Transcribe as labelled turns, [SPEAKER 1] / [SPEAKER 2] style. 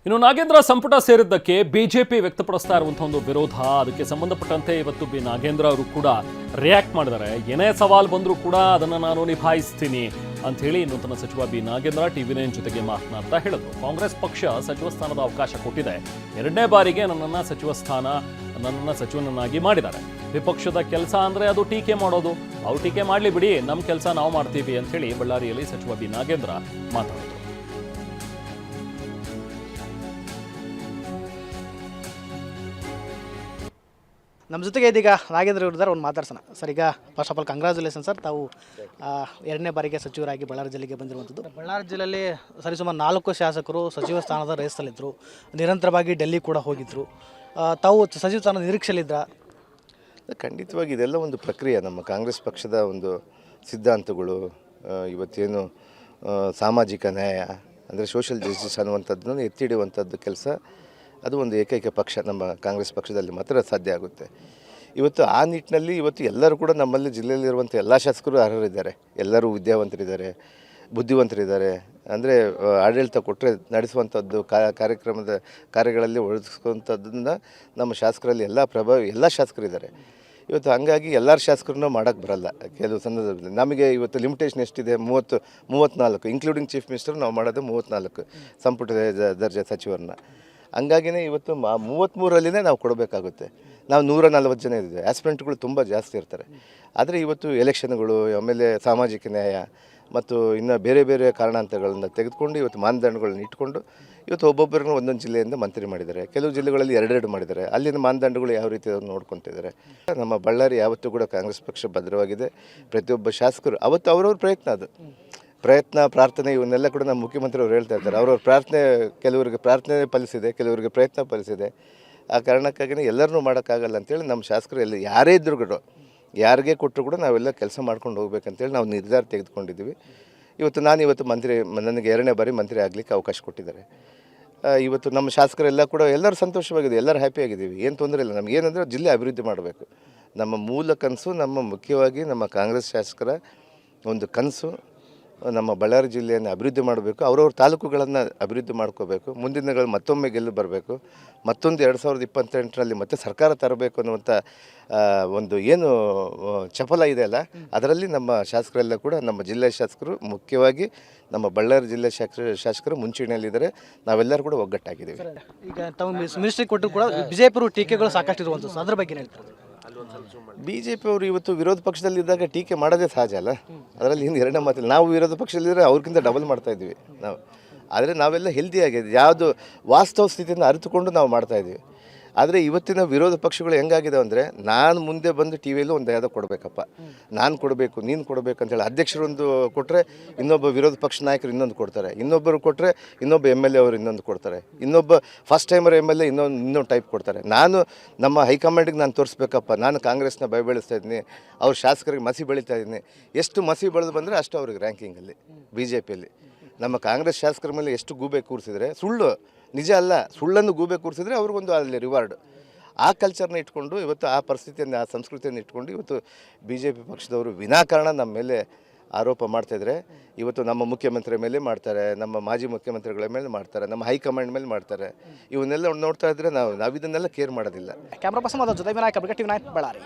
[SPEAKER 1] ಇನ್ನು ನಾಗೇಂದ್ರ ಸಂಪುಟ ಸೇರಿದ್ದಕ್ಕೆ ಬಿಜೆಪಿ ವ್ಯಕ್ತಪಡಿಸ್ತಾ ಇರುವಂತಹ ಒಂದು ವಿರೋಧ, ಅದಕ್ಕೆ ಸಂಬಂಧಪಟ್ಟಂತೆ ಇವತ್ತು ಬಿ ನಾಗೇಂದ್ರ ಅವರು ಕೂಡ ರಿಯಾಕ್ಟ್ ಮಾಡಿದ್ದಾರೆ. ಏನೇ ಸವಾಲು ಬಂದರೂ ಕೂಡ ಅದನ್ನು ನಾನು ನಿಭಾಯಿಸ್ತೀನಿ ಅಂತ ಹೇಳಿ ನೂತನ ಸಚಿವ ಬಿ ನಾಗೇಂದ್ರ ಟಿವಿ9 ಜೊತೆಗೆ ಮಾತನಾಡ್ತಾ ಹೇಳಿದ್ರು. ಕಾಂಗ್ರೆಸ್ ಪಕ್ಷ ಸಚಿವ ಸ್ಥಾನದ ಅವಕಾಶ ಕೊಟ್ಟಿದೆ, ಎರಡನೇ ಬಾರಿಗೆ ನನ್ನನ್ನು ಸಚಿವನನ್ನಾಗಿ ಮಾಡಿದ್ದಾರೆ. ವಿಪಕ್ಷದ ಕೆಲಸ ಅಂದ್ರೆ ಅದು ಟೀಕೆ ಮಾಡೋದು, ಅವ್ರು ಟೀಕೆ ಮಾಡಲಿ ಬಿಡಿ, ನಮ್ಮ ಕೆಲಸ ನಾವು ಮಾಡ್ತೀವಿ ಅಂತ ಹೇಳಿ ಬಳ್ಳಾರಿಯಲ್ಲಿ ಸಚಿವ ಬಿ ನಾಗೇಂದ್ರ ಮಾತಾಡಿದ್ರು.
[SPEAKER 2] ನಮ್ಮ ಜೊತೆಗೆ ಇದೀಗ ನಾಗೇಂದ್ರ ಇದ್ದಾರೆ, ಒಂದು ಮಾತಾಡ್ಸೋಣ ಸರ್. ಈಗ first of all congratulation sir, ತಾವು ಎರಡನೇ ಬಾರಿಗೆ ಸಚಿವರಾಗಿ ಬಳ್ಳಾರಿ ಜಿಲ್ಲೆಗೆ ಬಂದಿರುವಂಥದ್ದು. ಬಳ್ಳಾರಿ ಜಿಲ್ಲೆಯಲ್ಲಿ ಸರಿಸುಮಾರು 4 ಶಾಸಕರು ಸಚಿವ ಸ್ಥಾನದ ರೇಸಲ್ಲಿದ್ದರು, ನಿರಂತರವಾಗಿ ಡೆಲ್ಲಿ ಕೂಡ ಹೋಗಿದ್ದರು. ತಾವು ಸಚಿವ ಸ್ಥಾನದ ನಿರೀಕ್ಷೆಯಲ್ಲಿದ್ರಾ?
[SPEAKER 3] ಖಂಡಿತವಾಗಿ ಇದೆಲ್ಲ ಒಂದು ಪ್ರಕ್ರಿಯೆ. ನಮ್ಮ ಕಾಂಗ್ರೆಸ್ ಪಕ್ಷದ ಒಂದು ಸಿದ್ಧಾಂತಗಳು, ಇವತ್ತೇನು ಸಾಮಾಜಿಕ ನ್ಯಾಯ ಅಂದರೆ ಸೋಷಿಯಲ್ ಜಸ್ಟಿಸ್ ಅನ್ನುವಂಥದ್ದನ್ನು ಎತ್ತಿ ಹಿಡಿಯುವಂಥದ್ದು ಕೆಲಸ, ಅದು ಒಂದು ಏಕೈಕ ಪಕ್ಷ ನಮ್ಮ ಕಾಂಗ್ರೆಸ್ ಪಕ್ಷದಲ್ಲಿ ಮಾತ್ರ ಸಾಧ್ಯ ಆಗುತ್ತೆ. ಇವತ್ತು ಆ ನಿಟ್ಟಿನಲ್ಲಿ ಇವತ್ತು ಎಲ್ಲರೂ ಕೂಡ ನಮ್ಮಲ್ಲಿ ಜಿಲ್ಲೆಯಲ್ಲಿರುವಂಥ ಎಲ್ಲ ಶಾಸಕರು ಅರ್ಹರಿದ್ದಾರೆ, ಎಲ್ಲರೂ ವಿದ್ಯಾವಂತರಿದ್ದಾರೆ, ಬುದ್ಧಿವಂತರಿದ್ದಾರೆ. ಅಂದರೆ ಆಡಳಿತ ಕೊಟ್ಟರೆ ನಡೆಸುವಂಥದ್ದು ಕಾರ್ಯಗಳಲ್ಲಿ ಒಳಗಿಸುವಂಥದ್ದನ್ನು ನಮ್ಮ ಶಾಸಕರಲ್ಲಿ ಎಲ್ಲ ಶಾಸಕರಿದ್ದಾರೆ ಇವತ್ತು. ಹಂಗಾಗಿ ಎಲ್ಲರ ಶಾಸಕರನ್ನೂ ಮಾಡೋಕ್ಕೆ ಬರಲ್ಲ. ಕೆಲವು ಸಂದರ್ಭದಲ್ಲಿ ನಮಗೆ ಇವತ್ತು ಲಿಮಿಟೇಷನ್ ಎಷ್ಟಿದೆ, 34 ಇನ್ಕ್ಲೂಡಿಂಗ್ ಚೀಫ್ ಮಿನಿಸ್ಟರ್ ನಾವು ಮಾಡೋದು 34 ಸಂಪುಟದ ದರ್ಜೆ ಸಚಿವರನ್ನ. ಹಂಗಾಗಿಯೇ ಇವತ್ತು 33ರಲ್ಲಿನೇ ನಾವು ಕೊಡಬೇಕಾಗುತ್ತೆ. ನಾವು 140 ಜನ ಇದ್ದೀವಿ, ಆಸ್ಪಿರೆಂಟ್ಗಳು ತುಂಬ ಜಾಸ್ತಿ ಇರ್ತಾರೆ. ಆದರೆ ಇವತ್ತು ಎಲೆಕ್ಷನ್ಗಳು, ಆಮೇಲೆ ಸಾಮಾಜಿಕ ನ್ಯಾಯ ಮತ್ತು ಇನ್ನು ಬೇರೆ ಬೇರೆ ಕಾರಣಾಂತರಗಳನ್ನು ತೆಗೆದುಕೊಂಡು ಇವತ್ತು ಮಾನದಂಡಗಳನ್ನ ಇಟ್ಕೊಂಡು ಇವತ್ತು ಒಬ್ಬೊಬ್ಬರನ್ನು ಒಂದೊಂದು ಜಿಲ್ಲೆಯಿಂದ ಮಂತ್ರಿ ಮಾಡಿದ್ದಾರೆ. ಕೆಲವು ಜಿಲ್ಲೆಗಳಲ್ಲಿ 2 ಮಾಡಿದ್ದಾರೆ. ಅಲ್ಲಿನ ಮಾನದಂಡಗಳು ಯಾವ ರೀತಿ ನೋಡ್ಕೊತಿದ್ದಾರೆ. ನಮ್ಮ ಬಳ್ಳಾರಿ ಯಾವತ್ತೂ ಕೂಡ ಕಾಂಗ್ರೆಸ್ ಪಕ್ಷ ಭದ್ರವಾಗಿದೆ. ಪ್ರತಿಯೊಬ್ಬ ಶಾಸಕರು ಅವತ್ತು ಅವ್ರವ್ರ ಪ್ರಯತ್ನ ಪ್ರಾರ್ಥನೆ ಇವನ್ನೆಲ್ಲ ಕೂಡ ನಮ್ಮ ಮುಖ್ಯಮಂತ್ರಿಯವರು ಹೇಳ್ತಾ ಇದ್ದಾರೆ. ಅವ್ರವ್ರ ಪ್ರಾರ್ಥನೆ, ಕೆಲವರಿಗೆ ಪ್ರಾರ್ಥನೆ ಫಲಿಸಿದೆ, ಕೆಲವರಿಗೆ ಪ್ರಯತ್ನ ಫಲಿಸಿದೆ. ಆ ಕಾರಣಕ್ಕಾಗಿಯೇ ಎಲ್ಲರನ್ನೂ ಮಾಡೋಕ್ಕಾಗಲ್ಲ ಅಂತೇಳಿ ನಮ್ಮ ಶಾಸಕರು ಎಲ್ಲ ಯಾರೇ ಇದ್ದರೂ ಕೂಡ, ಯಾರಿಗೆ ಕೊಟ್ಟರು ಕೂಡ ನಾವೆಲ್ಲ ಕೆಲಸ ಮಾಡ್ಕೊಂಡು ಹೋಗ್ಬೇಕಂತೇಳಿ ನಾವು ನಿರ್ಧಾರ ತೆಗೆದುಕೊಂಡಿದ್ದೀವಿ. ಇವತ್ತು ನನಗೆ 2ನೇ ಬಾರಿ ಮಂತ್ರಿ ಆಗಲಿಕ್ಕೆ ಅವಕಾಶ ಕೊಟ್ಟಿದ್ದಾರೆ. ಇವತ್ತು ನಮ್ಮ ಶಾಸಕರೆಲ್ಲ ಕೂಡ ಎಲ್ಲರೂ ಸಂತೋಷವಾಗಿದೆ, ಎಲ್ಲರೂ ಹ್ಯಾಪಿಯಾಗಿದ್ದೀವಿ, ಏನು ತೊಂದರೆ ಇಲ್ಲ. ನಮಗೇನಂದರೆ ಜಿಲ್ಲೆ ಅಭಿವೃದ್ಧಿ ಮಾಡಬೇಕು. ನಮ್ಮ ಮೂಲ ಕನಸು, ಮುಖ್ಯವಾಗಿ ನಮ್ಮ ಕಾಂಗ್ರೆಸ್ ಶಾಸಕರ ಒಂದು ಕನಸು, ನಮ್ಮ ಬಳ್ಳಾರಿ ಜಿಲ್ಲೆಯನ್ನು ಅಭಿವೃದ್ಧಿ ಮಾಡಬೇಕು, ಅವ್ರವ್ರ ತಾಲೂಕುಗಳನ್ನು ಅಭಿವೃದ್ಧಿ ಮಾಡ್ಕೋಬೇಕು, ಮುಂದಿನ ದಿನಗಳು ಮತ್ತೊಮ್ಮೆ ಗೆಲ್ಲು ಬರಬೇಕು, ಮತ್ತೊಂದು 2028ರಲ್ಲಿ ಮತ್ತೆ ಸರ್ಕಾರ ತರಬೇಕು ಅನ್ನುವಂಥ ಒಂದು ಏನು ಚಪಲ ಇದೆಯಲ್ಲ, ಅದರಲ್ಲಿ ನಮ್ಮ ಶಾಸಕರೆಲ್ಲ ಕೂಡ, ನಮ್ಮ ಜಿಲ್ಲೆಯ ಶಾಸಕರು, ಮುಖ್ಯವಾಗಿ ನಮ್ಮ ಬಳ್ಳಾರಿ ಜಿಲ್ಲೆ ಶಾಸಕರು ಮುಂಚೂಣಿಯಲ್ಲಿದ್ದಾರೆ. ನಾವೆಲ್ಲರೂ ಕೂಡ ಒಗ್ಗಟ್ಟಾಗಿದ್ದೀವಿ.
[SPEAKER 2] ಈಗ ತಾವು ಮಿನಿಸ್ಟ್ರಿ ಕೊಟ್ಟರು ಕೂಡ ಬಿಜೆಪಿ ಟೀಕೆಗಳು ಸಾಕಷ್ಟು ಇರುವಂಥದ್ದು, ಅದ್ರ ಬಗ್ಗೆ ಹೇಳ್ತಾರೆ.
[SPEAKER 3] BJP ಅವರು ಇವತ್ತು ವಿರೋಧ ಪಕ್ಷದಲ್ಲಿದ್ದಾಗ ಟೀಕೆ ಮಾಡೋದೇ ಸಹಜ ಅಲ್ಲ, ಅದರಲ್ಲಿ ಇನ್ನು 2ನೇ ಮಾತಿಲ್ಲ. ನಾವು ವಿರೋಧ ಪಕ್ಷದಲ್ಲಿದ್ದರೆ ಅವ್ರಿಗಿಂತ ಡಬಲ್ ಮಾಡ್ತಾಯಿದ್ವಿ ನಾವು. ಆದರೆ ನಾವೆಲ್ಲ ಹೆಲ್ದಿಯಾಗಿದೆ, ಯಾವುದು ವಾಸ್ತವ ಸ್ಥಿತಿಯನ್ನು ಅರಿತುಕೊಂಡು ನಾವು ಮಾಡ್ತಾಯಿದ್ವಿ. ಆದರೆ ಇವತ್ತಿನ ವಿರೋಧ ಪಕ್ಷಗಳು ಹೆಂಗಾಗಿದೆ ಅಂದರೆ, ನಾನು ಮುಂದೆ ಬಂದು ಟಿ ವಿಯಲ್ಲೂ ಒಂದು ಯಾವುದೋ ಕೊಡಬೇಕಪ್ಪ, ನಾನು ಕೊಡಬೇಕು, ನೀನು ಕೊಡಬೇಕು ಅಂತೇಳಿ ಅಧ್ಯಕ್ಷರೊಂದು ಕೊಟ್ಟರೆ ಇನ್ನೊಬ್ಬ ವಿರೋಧ ಪಕ್ಷ ನಾಯಕರು ಇನ್ನೊಂದು ಕೊಡ್ತಾರೆ, ಇನ್ನೊಬ್ಬರು ಕೊಟ್ಟರೆ ಇನ್ನೊಬ್ಬ MLA ಅವರು ಇನ್ನೊಂದು ಕೊಡ್ತಾರೆ, ಇನ್ನೊಬ್ಬ ಫಸ್ಟ್ ಟೈಮರ್ MLA ಇನ್ನೊಂದು ಟೈಪ್ ಕೊಡ್ತಾರೆ. ನಮ್ಮ ಹೈಕಮಾಂಡಿಗೆ ನಾನು ತೋರಿಸ್ಬೇಕಪ್ಪ, ನಾನು ಕಾಂಗ್ರೆಸ್ನ ಬೆಳೆಸ್ತಾ ಇದ್ದೀನಿ, ಅವ್ರ ಶಾಸಕರಿಗೆ ಮಸಿ ಬೆಳೀತಾ ಇದ್ದೀನಿ. ಎಷ್ಟು ಮಸಿ ಬೆಳೆದು ಬಂದರೆ ಅಷ್ಟು ಅವ್ರಿಗೆ ರ್ಯಾಂಕಿಂಗಲ್ಲಿ BJPಯಲ್ಲಿ. ನಮ್ಮ ಕಾಂಗ್ರೆಸ್ ಶಾಸಕರ ಮೇಲೆ ಎಷ್ಟು ಗೂಬೆ ಕೂರಿಸಿದ್ರೆ, ಸುಳ್ಳು ನಿಜ ಅಲ್ಲ, ಸುಳ್ಳನ್ನು ಗೂಬೆ ಕೂರಿಸಿದ್ರೆ ಅವ್ರಿಗೊಂದು ಅಲ್ಲಿ ರಿವಾರ್ಡ್. ಆ ಕಲ್ಚರ್ನ ಇಟ್ಕೊಂಡು ಇವತ್ತು ಆ ಪರಿಸ್ಥಿತಿಯನ್ನು, ಆ ಸಂಸ್ಕೃತಿಯನ್ನು ಇಟ್ಕೊಂಡು ಇವತ್ತು BJP ಪಕ್ಷದವರು ವಿನಾಕಾರಣ ನಮ್ಮ ಮೇಲೆ ಆರೋಪ ಮಾಡ್ತಾಯಿದ್ರೆ. ಇವತ್ತು ನಮ್ಮ ಮುಖ್ಯಮಂತ್ರಿ ಮೇಲೆ ಮಾಡ್ತಾರೆ, ನಮ್ಮ ಮಾಜಿ ಮುಖ್ಯಮಂತ್ರಿಗಳ ಮೇಲೆ ಮಾಡ್ತಾರೆ, ನಮ್ಮ ಹೈಕಮಾಂಡ್ ಮೇಲೆ ಮಾಡ್ತಾರೆ. ಇವನ್ನೆಲ್ಲ ನೋಡ್ತಾ ಇದ್ರೆ ನಾವು ಇದನ್ನೆಲ್ಲ ಕೇರ್ ಮಾಡೋದಿಲ್ಲ.
[SPEAKER 2] ಕ್ಯಾಮ್ರಾ ಪರ್ಸನ್ ಜೊತೆ ಟಿವಿ9 ಬಳ್ಳಾರಿ.